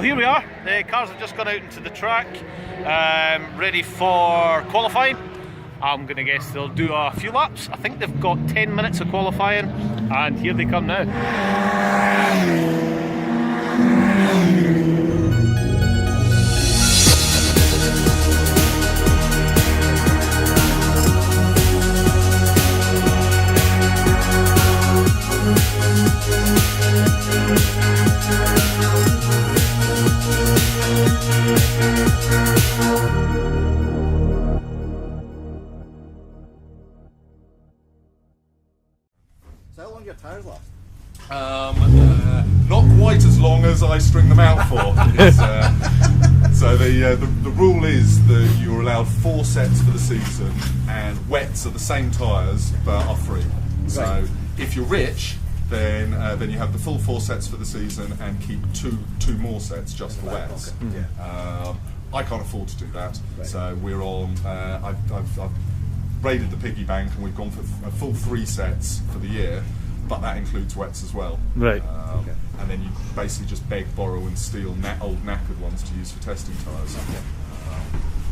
Well, here we are. The cars have just gone out into the track, ready for qualifying. I'm going to guess they'll do a few laps. I think they've got 10 minutes of qualifying, and here they come now. So how long do your tyres last? Not quite as long as I string them out for. So the rule is that you're allowed 4 sets for the season, and wets are the same tyres but are free. So Right. if you're rich, then you have the full 4 sets for the season and keep two more sets just for wets. Okay. Yeah. I can't afford to do that, Right. so we're on. I've raided the piggy bank and we've gone for a full 3 sets for the year, but that includes wets as well. Right. Okay. And then you basically just beg, borrow and steal old knackered ones to use for testing tyres.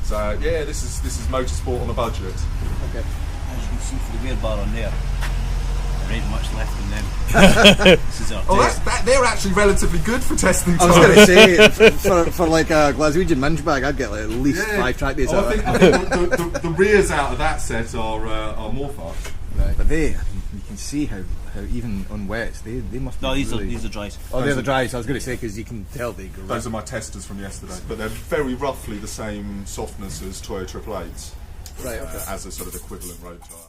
So yeah, this is motorsport on a budget. Okay. As you can see for the wear bar on there, there ain't much left in them. This is our They're actually relatively good for testing I tyres. was going to say, for like a Glaswegian minge bag, I'd get like at least 5 track days out I of it. think the rears out of that set are more fun. Right. But you can see how even on wets, they must be No, these really... are dries. Oh, they're the dries, I was going to say, because you can tell they go Those are my testers from yesterday, but they're very roughly the same softness as Toyo 888s. Right, okay. As a sort of equivalent road tyre.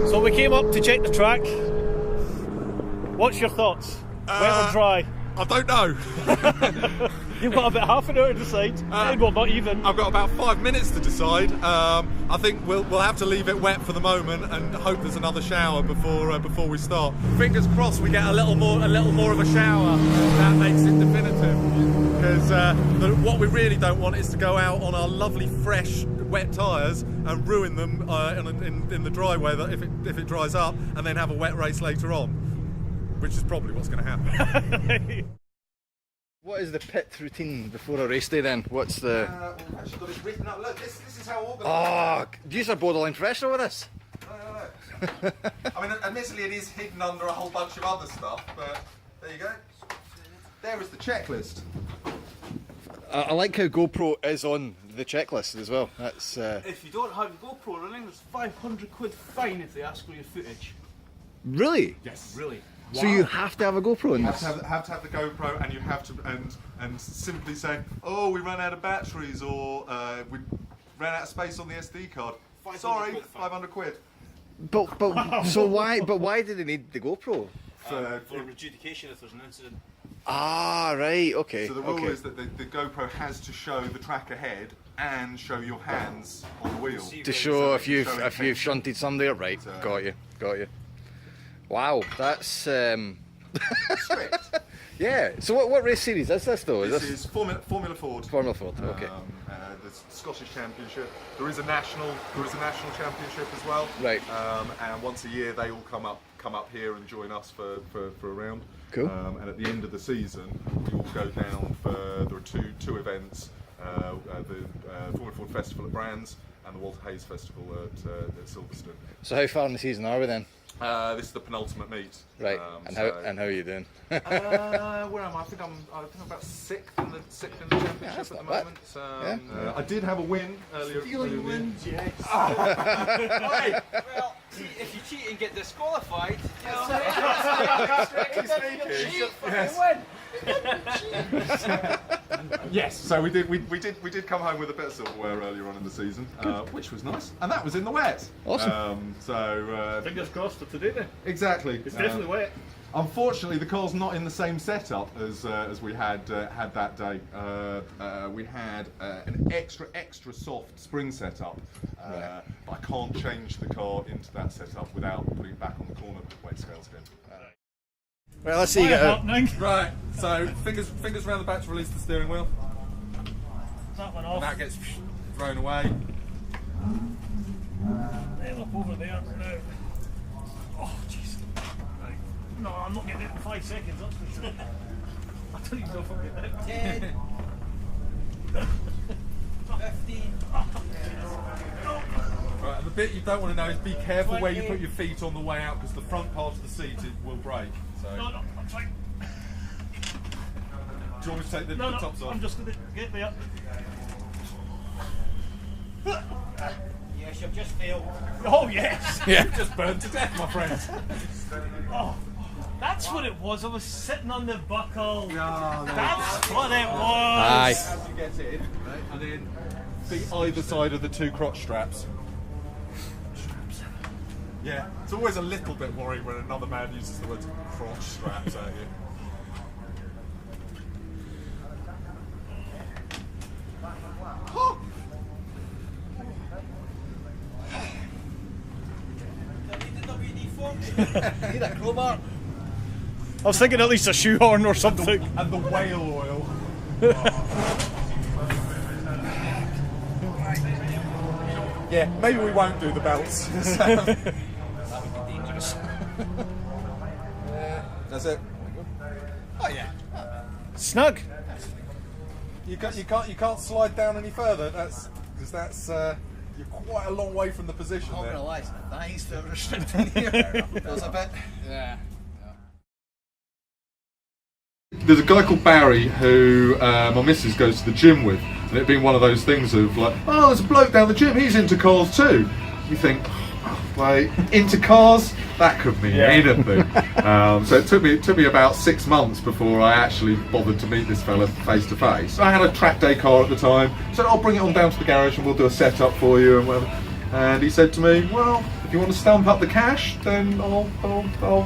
So we came up to check the track. What's your thoughts? Wet or dry? I don't know. You've got about half an hour to decide. Well, not even. I've got about 5 minutes to decide. I think we'll have to leave it wet for the moment and hope there's another shower before we start. Fingers crossed we get a little more of a shower. That makes it definitive. Because what we really don't want is to go out on our lovely fresh wet tyres and ruin them in the driveway if it dries up, and then have a wet race later on, which is probably what's going to happen. What is the pit routine before a race day then? What's the... We've actually got it written up. Look, this is how organised. Oh, do you use a borderline professional with this? No. I mean, admittedly it is hidden under a whole bunch of other stuff, but there you go. There is the checklist. I like how GoPro is on the checklist as well. That's If you don't have GoPro running, there's £500 fine if they ask for your footage. really? Yes. Really? So you have to have a GoPro in You this? have to have the GoPro, and you have to and simply say, oh, we ran out of batteries, or we ran out of space on the SD card. Sorry, £500. But so why? But why do they need the GoPro? For adjudication if there's an incident. Ah, right. Okay. So the rule okay. is that the GoPro has to show the track ahead and show your hands on the wheel. To show if you've shunted somebody up, right? Got you. Wow, that's Strict. yeah. So what race series is this though? This is Formula Ford. Formula Ford. Okay. The Scottish Championship. There is a national championship as well. Right. And once a year they all come up here and join us for a round. Cool. And at the end of the season, we all go down for there are two events: the Formula Ford Festival at Brands and the Walter Hayes Festival at Silverstone. So how far in the season are we then? This is the penultimate meet. Right. And how are you doing? Where am I? I think I'm about sixth in the championship that's at the not bad. moment. Yeah. I did have a win earlier. Feeling wins, yes. Right, well, if you cheat and get disqualified, you know, Yes, so we did come home with a bit of silverware earlier on in the season, which was nice, and that was in the wet. Awesome. Fingers crossed for today then. Exactly. It's definitely wet. Unfortunately, the car's not in the same setup as we had that day. We had an extra soft spring setup, but I can't change the car into that setup without putting it back on the corner where it scales again. Well, let's see you get out. Right, so fingers around the back to release the steering wheel. That one And off. that gets thrown away. Then up over there now. Oh, jeez. Right. No, I'm not getting it in 5 seconds, that's for sure. I don't even know if I'm getting it. 10, 15. Right, and the bit you don't want to know is be careful where you put your feet on the way out, because the front part of the seat will break. So. No, I'm fine. Do you want me to take the tops off? I'm just going to get there. Yes, you've just failed. Oh, yes! Yeah, just burned to death, my friend. Oh, that's what it was. I was sitting on the buckle. No, That's what it was. Aye. As you get in, and then be either side of the 2 crotch straps. Yeah, it's always a little bit worrying when another man uses the word crotch straps at you. Need a crowbar? I was thinking at least a shoehorn or something. And the whale oil. Yeah, maybe we won't do the belts. That would be dangerous. That's it. Oh yeah. Snug. You can't slide down any further. That's you're quite a long way from the position I'm not there. gonna lie, that is still restricting here. There's a bit. Yeah. There's a guy called Barry who my missus goes to the gym with, and it being one of those things of like, oh, there's a bloke down the gym, he's into cars too. You think, like, into cars? That could mean anything. So it took me about 6 months before I actually bothered to meet this fella face to face. I had a track day car at the time, so I'll bring it on down to the garage and we'll do a setup for you and whatever. And he said to me, well, if you want to stamp up the cash, then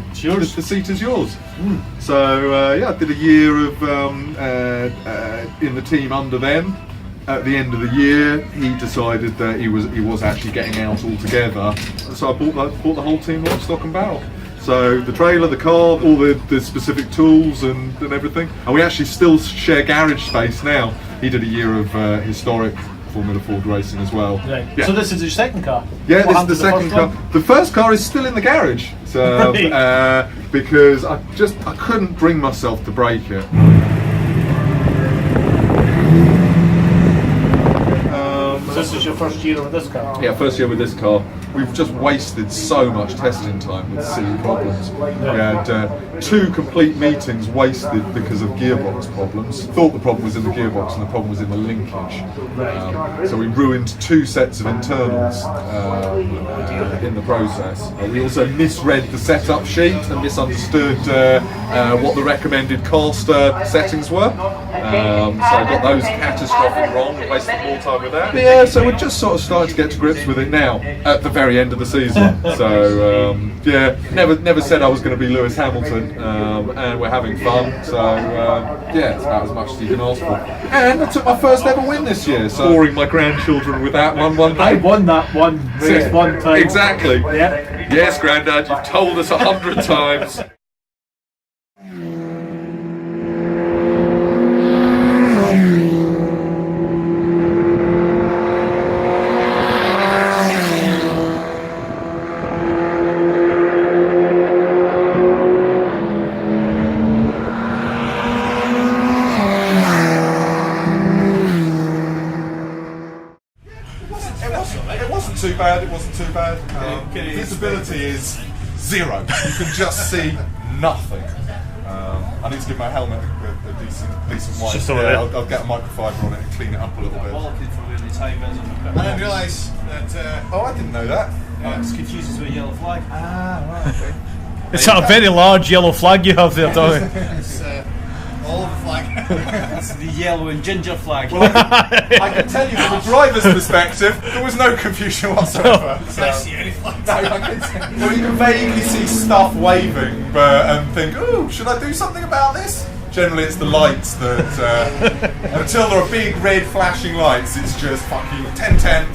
it's yours. The seat is yours. So yeah, I did a year of in the team under them. At the end of the year, he decided that he was actually getting out altogether. So I bought the whole team lock, stock and barrel. So the trailer, the car, all the specific tools and everything. And we actually still share garage space now. He did a year of historic Formula Ford racing as well. Right. Yeah. So this is your second car? Yeah, What this is the happened second to car. The first car is still in the garage, so, because I couldn't bring myself to break it. So this is your first year with this car? Yeah, first year with this car. We've just wasted so much testing time with silly problems. We had 2 complete meetings wasted because of gearbox problems. Thought the problem was in the gearbox and the problem was in the linkage. So we ruined 2 sets of internals in the process. We also misread the setup sheet and misunderstood what the recommended caster settings were. So I got those catastrophic wrong, wasted more time with that. But yeah, so we're just sort of starting to get to grips with it now, at the very end of the season. So yeah, never said I was going to be Lewis Hamilton, and we're having fun. So yeah, it's about as much as you can ask for. And I took my first ever win this year, so boring my grandchildren with that one day. I won that one race one time. Exactly. Yeah. Yes, Grandad, you've told us 100 times. It wasn't too bad. Visibility is 0. You can just see nothing. I need to give my helmet a decent wipe. Just over there. I'll get a microfiber on it and clean it up a little bit. I didn't realise that. Oh, I didn't know that. It's confuses with a yellow flag. Ah, right, okay. It's a very large yellow flag you have there, Tommy. It's all of the flag. It's the yellow and ginger flag. Well, I can tell you from a driver's perspective, there was no confusion whatsoever. So. I see any flags. No, well, you can vaguely see stuff waving, and think, "Ooh, should I do something about this?" Generally, it's the lights that, until there are big red flashing lights, it's just fucking 10/10.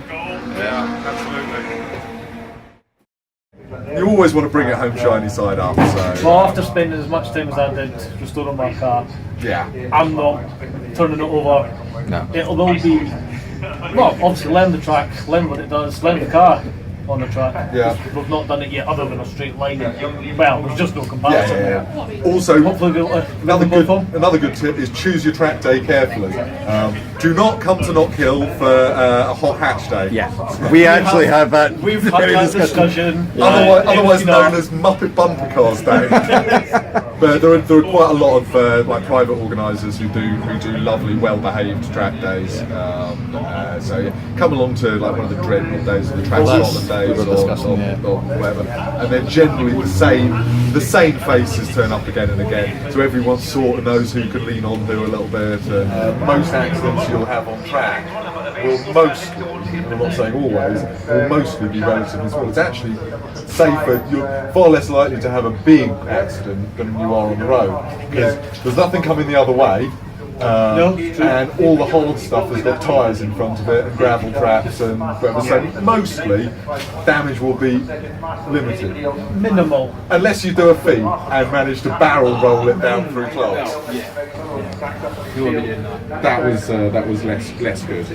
Yeah, absolutely. You always want to bring it home shiny side up. So. Well, after spending as much time as I did restoring my car, Yeah. I'm not turning it over. No. It'll all be Well, obviously learn the track, learn what it does, learn the car on the track. Yeah. We've not done it yet other than a straight line. Well, there's just no comparison. Yeah. Also, Hopefully we'll another good tip is choose your track day carefully. Do not come to Knockhill for a hot hatch day. Yeah, we actually have that. We've had that discussion. Otherwise known as Muppet Bumper Cars Day. But there are quite a lot of like private organisers who do lovely, well-behaved track days. So yeah, come along to like one of the Dreadnought days or the Track Scotland days or whatever, and then generally the same faces turn up again and again. So everyone sort of knows who can lean on to a little bit. Most accidents you'll have on track will mostly, I'm not saying always, will mostly be relatively small. It's actually safer, you're far less likely to have a big accident than you are on the road, because there's nothing coming the other way. And all the hard stuff has got tyres in front of it and gravel traps and whatever. So mostly damage will be limited, Minimal. unless you do a feat and manage to barrel roll it down through clogs. You won't be doing that. That was less good.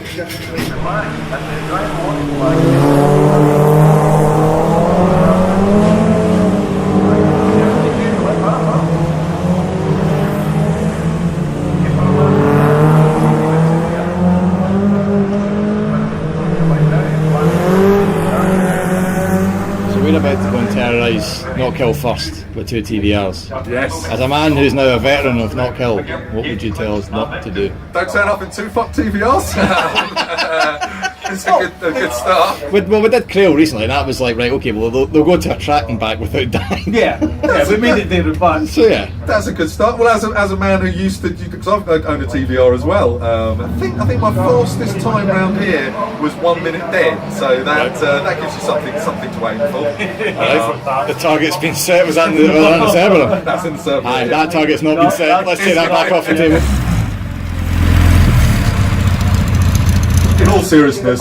We're about to go and terrorise Knockhill first with 2 TVRs. Yes. As a man who's now a veteran of Knockhill, what would you tell us not to do? Don't turn up in 2 fuck TVRs. It's a good start. We did Crail recently, and that was like, right, okay, well, they'll go to a track and back without dying. Yeah, we made it there and back. So yeah. That's a good start. Well, as a man who used to, because I've owned a TVR as well. I think my fastest time round here was 1 minute dead. So that gives you something to aim for. The target's been set. Was that in the server? That's in the server. Aye, that target's not been set. Let's take that back off the table. In all seriousness,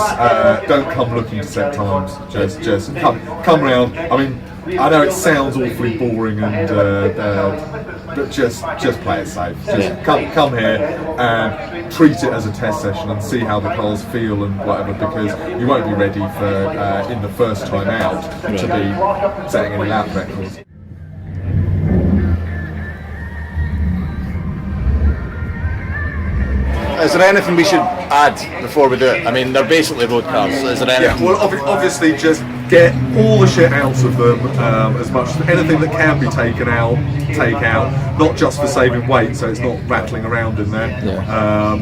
don't come looking to set times. Just come round. I mean, I know it sounds awfully boring but just play it safe. Just come here and treat it as a test session and see how the cars feel and whatever, because you won't be ready for in the first time out to be setting any lap records. Is there anything we should add before we do it? I mean, they're basically road cars. Is there anything? Yeah, well, obviously, just get all the shit out of them, as much anything that can be taken out, take out. Not just for saving weight, so it's not rattling around in there. Yeah.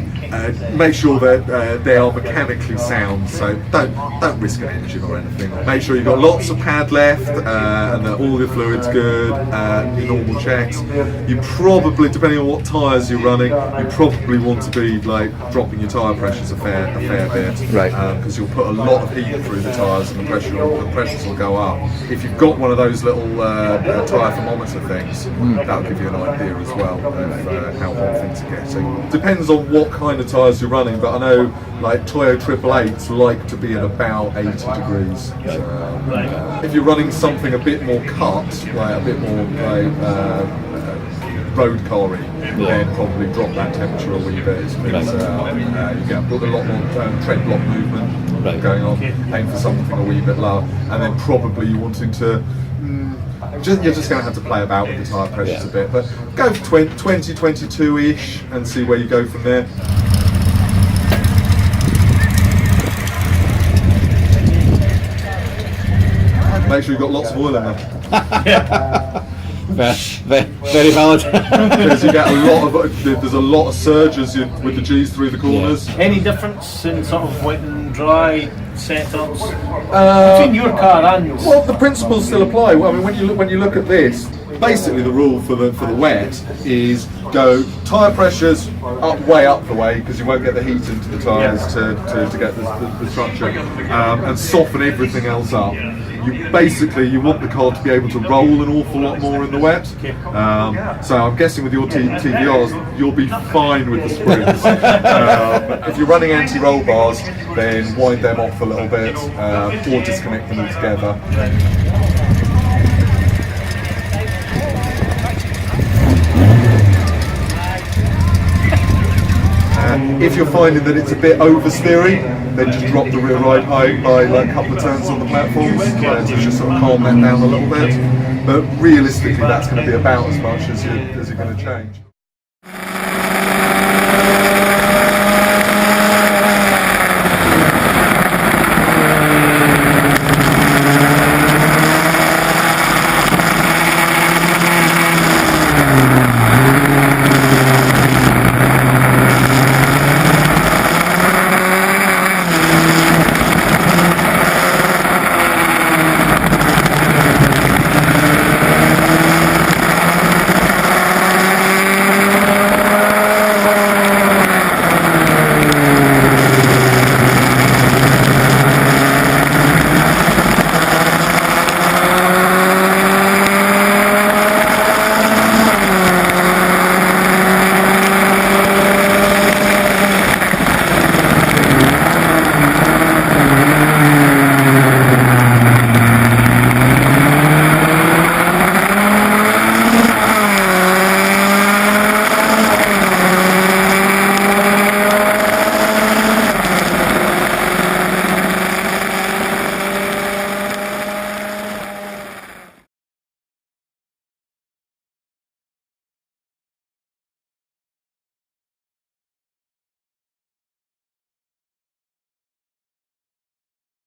Make sure that they are mechanically sound, so don't risk an engine or anything. Make sure you've got lots of pad left and that all the fluid's good. Your normal checks. You probably, depending on what tyres you're running, you probably want to be like dropping your tyre pressures a fair bit, right? Because you'll put a lot of heat through the tyres and the pressures will go up. If you've got one of those little tyre thermometer things, that'll give you an idea as well of how hot things are getting. Depends on what kind of tyres you're running, but I know like Toyo 888s like to be at about 80 degrees. If you're running something a bit more cut, like a bit more like road car-y, then probably drop that temperature a wee bit, because you get a lot more tread block movement going on. Aim for something a wee bit lower, and then probably you're wanting to you're just going to have to play about with the tyre pressures a bit, but go for 20, 22-ish and see where you go from there. Make sure you've got lots of oil in there. Very valid. Because you get there's a lot of surge with the G's through the corners. Any difference in sort of wet and dry setups between your car and? Well, the principles still apply. Well, I mean, when you look at this, basically the rule for the wet is go tyre pressures way up the way, because you won't get the heat into the tyres to get the structure, and soften everything else up. You want the car to be able to roll an awful lot more in the wet. So I'm guessing with your TVRs, you'll be fine with the springs. If you're running anti-roll bars, then wind them off a little bit, or disconnect them altogether. If you're finding that it's a bit oversteery, then just drop the rear ride height by like a couple of turns on the platforms to just sort of calm that down a little bit. But realistically, that's going to be about as much as you're going to change.